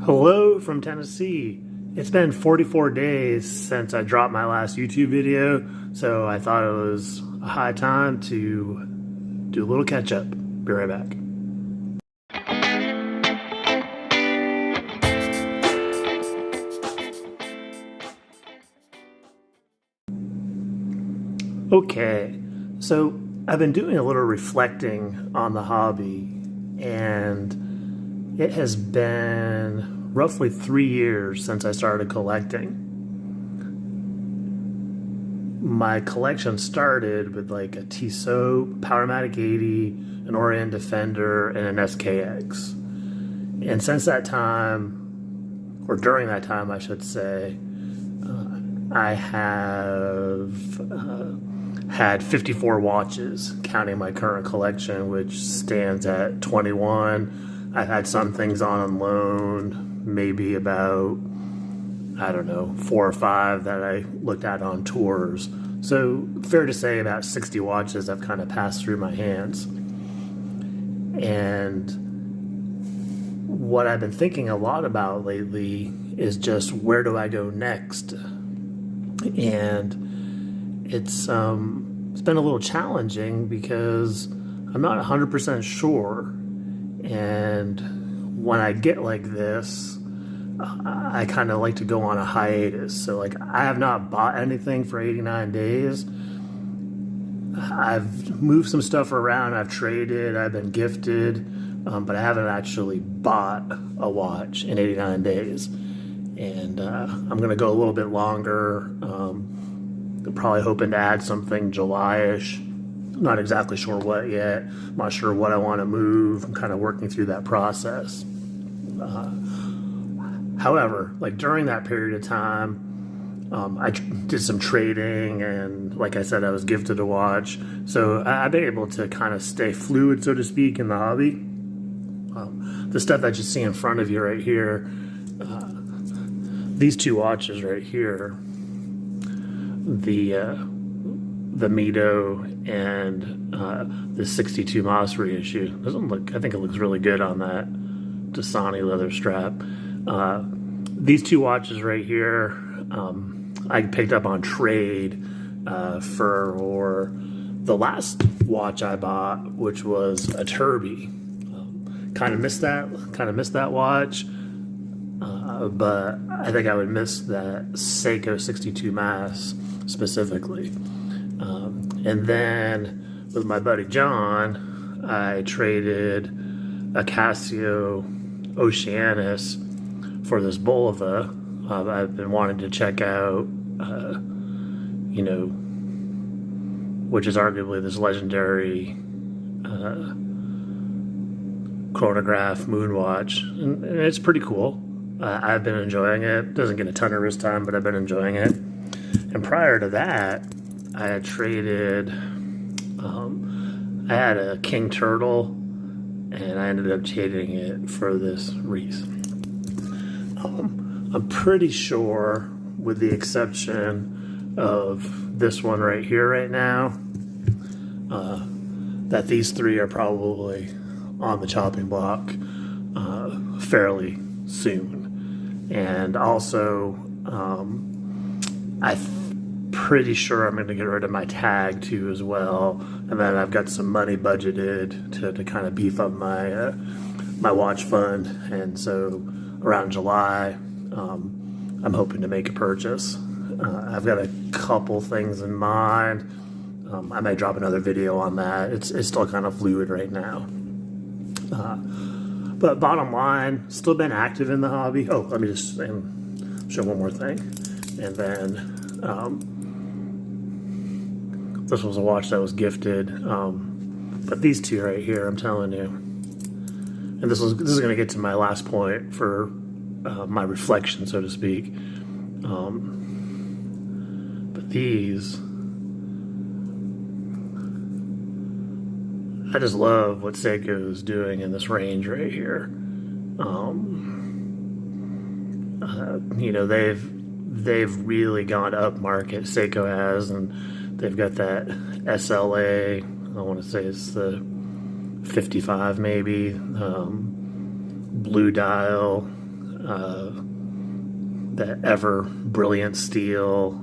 Hello from Tennessee. It's been 44 days since I dropped my last YouTube video, so I thought it was a high time to do a little catch up. Be right back. Okay, so I've been doing a little reflecting on the hobby, and it has been roughly 3 years since I started collecting. My collection started with like a Tissot Powermatic 80, an Orient Defender, and an SKX. And since that time, or during that time I should say, I have had 54 watches, counting my current collection, which stands at 21. I've had some things on loan, maybe about, I don't know, 4 or 5 that I looked at on tours. So fair to say about 60 watches have kind of passed through my hands. And what I've been thinking a lot about lately is just where do I go next? And it's been a little challenging because I'm not 100% sure. And when I get like this, I kind of like to go on a hiatus. So like I have not bought anything for 89 days. I've moved some stuff around, I've traded, I've been gifted, but I haven't actually bought a watch in 89 days. And I'm going to go a little bit longer, probably hoping to add something July-ish. Not exactly sure what yet. I'm not sure what I want to move. I'm kind of working through that process. However, like during that period of time, I did some trading, and like I said, I was gifted a watch. So I've been able to kind of stay fluid, so to speak, in the hobby. The stuff that you see in front of you right here, these 2 watches right here, the Mito and the 62 Moss reissue. Doesn't look, I think it looks really good on that Dasani leather strap. These 2 watches right here, I picked up on trade for the last watch I bought, which was a Turby. Kind of missed that watch. But I think I would miss that Seiko 62 Mass specifically. And then with my buddy John, I traded a Casio Oceanus for this Bulova. I've been wanting to check out, which is arguably this legendary chronograph moonwatch, and it's pretty cool. I've been enjoying it. Doesn't get a ton of wrist time, but I've been enjoying it. And prior to that, I had traded, I had a King Turtle, and I ended up trading it for this Reese. I'm pretty sure, with the exception of this one right here right now, that these 3 are probably on the chopping block fairly soon. And also, I'm pretty sure I'm going to get rid of my tag too as well. And then I've got some money budgeted to kind of beef up my my watch fund. And so around July, I'm hoping to make a purchase. I've got a couple things in mind. I may drop another video on that. It's still kind of fluid right now. But bottom line, still been active in the hobby. Oh, let me just show one more thing. And then this was a watch that was gifted. But these 2 right here, I'm telling you. And this is going to get to my last point for my reflection, so to speak. But these, I just love what Seiko is doing in this range right here. They've really gone up market. Seiko has, and they've got that SLA. I want to say it's the 55 maybe. Blue dial. that ever brilliant steel.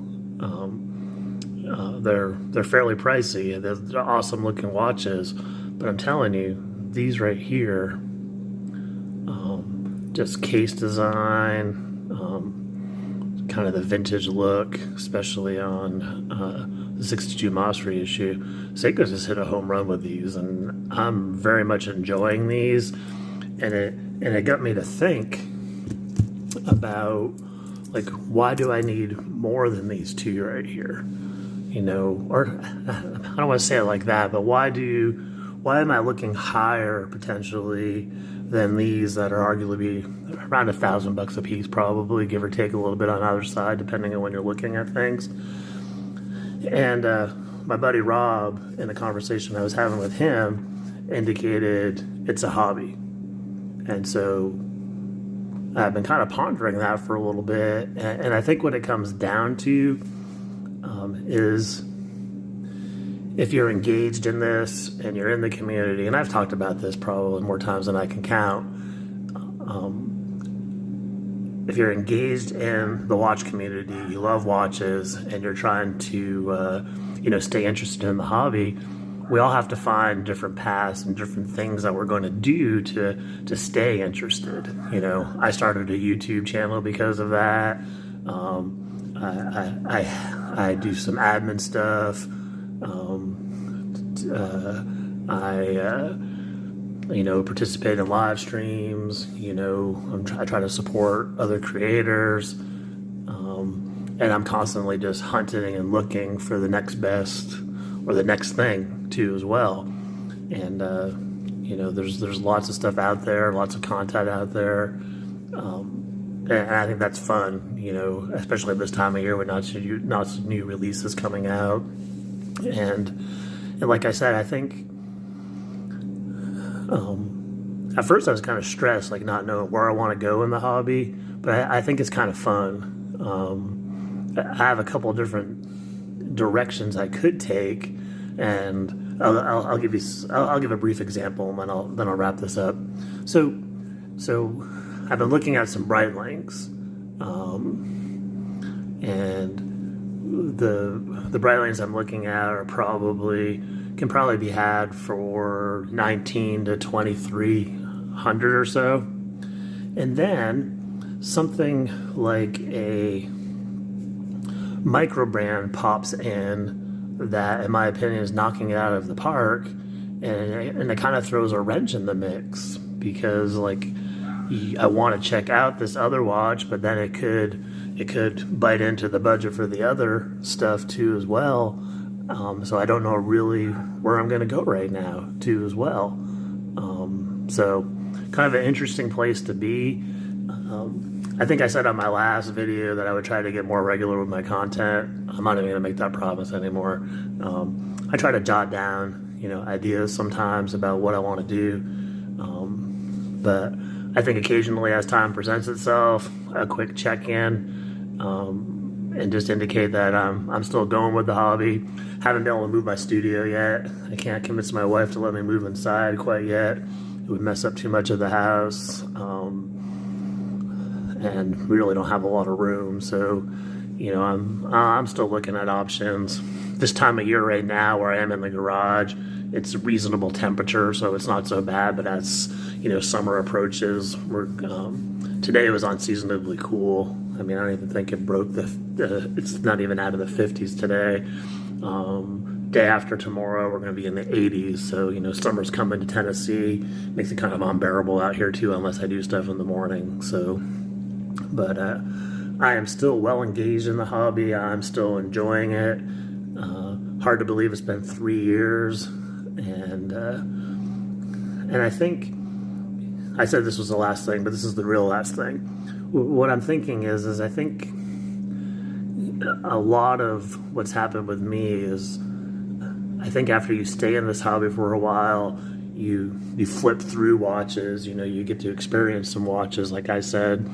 They're fairly pricey. They're awesome looking watches, but I'm telling you, these right here, just case design, kind of the vintage look, especially on the 62 Moss reissue. Seiko's just hit a home run with these, and I'm very much enjoying these. And it got me to think about, like, why do I need more than these two right here? You know, or I don't want to say it like that, but why am I looking higher potentially than these that are arguably around $1,000 a piece, probably, give or take a little bit on either side, depending on when you're looking at things. And my buddy Rob, in a conversation I was having with him, indicated it's a hobby. And so I've been kind of pondering that for a little bit. And I think what it comes down to is, if you're engaged in this and you're in the community, and I've talked about this probably more times than I can count, if you're engaged in the watch community, you love watches, and you're trying to stay interested in the hobby, we all have to find different paths and different things that we're going to do to stay interested. You know, I started a YouTube channel because of that. I do some admin stuff. I participate in live streams. I try to support other creators, and I'm constantly just hunting and looking for the next best or the next thing too as well. And there's lots of stuff out there, lots of content out there. And I think that's fun, especially at this time of year with lots of new releases coming out. And like I said, I think at first I was kind of stressed, like not knowing where I want to go in the hobby, but I think it's kind of fun. I have a couple of different directions I could take, and I'll give a brief example, and then I'll wrap this up. So I've been looking at some Breitlinks, and the Breitlinks I'm looking at can probably be had for $1,900 to $2,300 or so, and then something like a micro brand pops in that, in my opinion, is knocking it out of the park, and it kind of throws a wrench in the mix, because I want to check out this other watch, but then it could bite into the budget for the other stuff too as well. So I don't know really where I'm going to go right now too as well. So kind of an interesting place to be. I think I said on my last video that I would try to get more regular with my content. I'm not even going to make that promise anymore. I try to jot down, ideas sometimes about what I want to do. But I think occasionally, as time presents itself, a quick check-in, and just indicate that I'm still going with the hobby. Haven't been able to move my studio yet. I can't convince my wife to let me move inside quite yet. It would mess up too much of the house, and we really don't have a lot of room. So, I'm still looking at options. This time of year right now, where I am in the garage, it's reasonable temperature, so it's not so bad. But as summer approaches, today it was unseasonably cool. I mean, I don't even think it broke it's not even out of the 50s today. Day after tomorrow, we're going to be in the 80s. So, summer's coming to Tennessee. Makes it kind of unbearable out here too, unless I do stuff in the morning. So, but I am still well engaged in the hobby. I'm still enjoying it. Hard to believe it's been 3 years. And I think I said this was the last thing, but this is the real last thing. What I'm thinking is I think a lot of what's happened with me is, I think after you stay in this hobby for a while, you flip through watches. You get to experience some watches, like I said,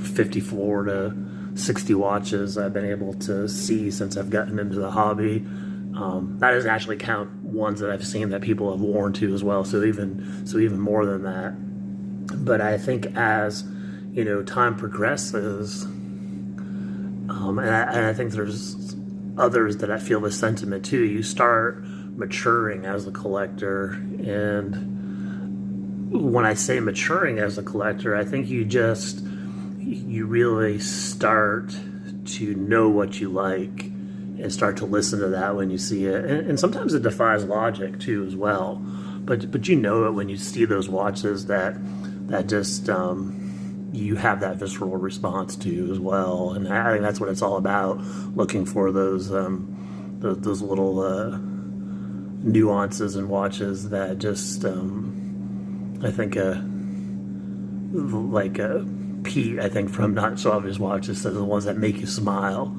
54 to 60 watches I've been able to see since I've gotten into the hobby. That doesn't actually count ones that I've seen that people have worn too as well. So even more than that. But I think as time progresses, and I think there's others that I feel the sentiment too. You start maturing as a collector, and when I say maturing as a collector, I think you really start to know what you like and start to listen to that when you see it. And sometimes it defies logic too as well. But you know it when you see those watches that just you have that visceral response to as well. And I think that's what it's all about, looking for those little nuances in watches that just I think Pete, I think from Not So Obvious Watches, says the ones that make you smile,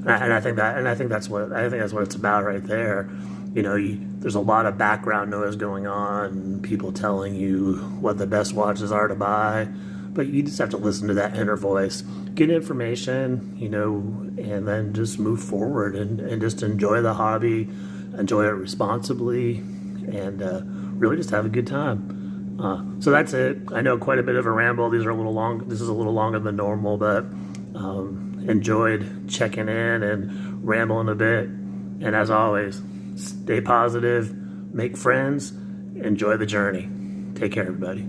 and I think that's what it's about right there. There's a lot of background noise going on, people telling you what the best watches are to buy, but you just have to listen to that inner voice, get information, and then just move forward and just enjoy the hobby, enjoy it responsibly, and really just have a good time. So that's it. I know quite a bit of a ramble. These are a little long. This is a little longer than normal, but enjoyed checking in and rambling a bit. And as always, stay positive, make friends, enjoy the journey. Take care, everybody.